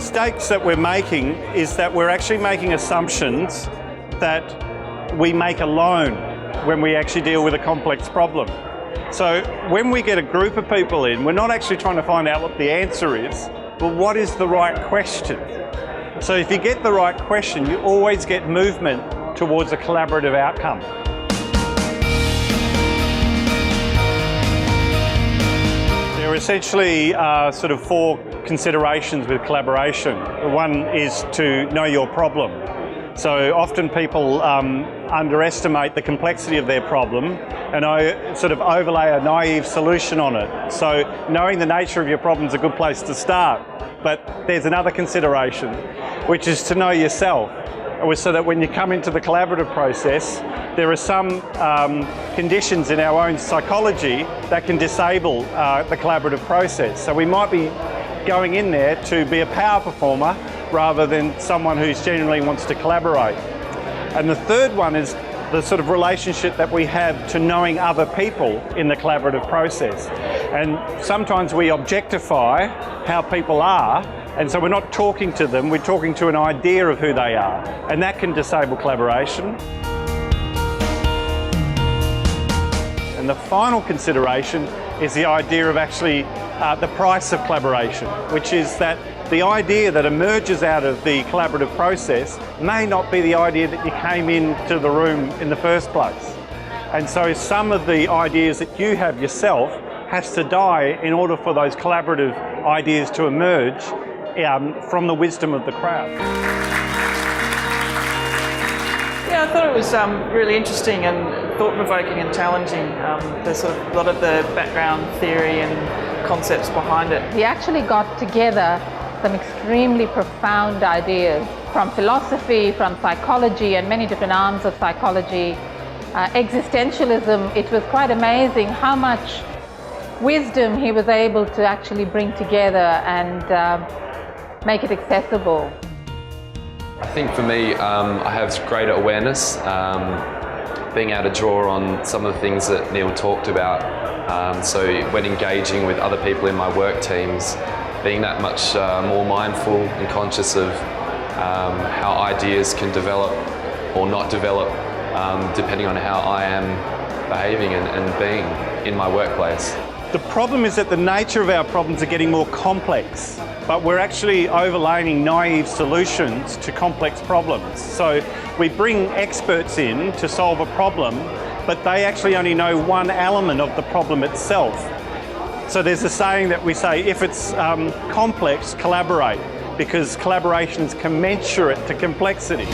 mistakes that we're making is that we're actually making assumptions that we make alone when we actually deal with a complex problem. So when we get a group of people in, we're not actually trying to find out what the answer is, but what is the right question? So if you get the right question, you always get movement towards a collaborative outcome. There are essentially sort of 4 considerations with collaboration. One is to know your problem. So often people underestimate the complexity of their problem and sort of overlay a naive solution on it. So knowing the nature of your problem is a good place to start. But there's another consideration, which is to know yourself, so that when you come into the collaborative process, there are some conditions in our own psychology that can disable the collaborative process. So we might be going in there to be a power performer rather than someone who genuinely wants to collaborate. And the third one is the sort of relationship that we have to knowing other people in the collaborative process. And sometimes we objectify how people are, and so we're not talking to them, we're talking to an idea of who they are, and that can disable collaboration. And the final consideration is the idea of actually the price of collaboration, which is that the idea that emerges out of the collaborative process may not be the idea that you came into the room in the first place. And so some of the ideas that you have yourself has to die in order for those collaborative ideas to emerge from the wisdom of the crowd. Yeah, I thought it was really interesting and thought-provoking and challenging, the sort of a lot of the background theory and concepts behind it. We actually got together some extremely profound ideas from philosophy, from psychology and many different arms of psychology. Existentialism, it was quite amazing how much wisdom he was able to actually bring together and make it accessible. I think for me, I have greater awareness, being able to draw on some of the things that Neil talked about. So when engaging with other people in my work teams, being that much more mindful and conscious of how ideas can develop or not develop depending on how I am behaving and being in my workplace. The problem is that the nature of our problems are getting more complex, but we're actually overlaying naive solutions to complex problems. So we bring experts in to solve a problem, but they actually only know one element of the problem itself. So there's a saying that we say, if it's complex, collaborate, because collaboration is commensurate to complexity.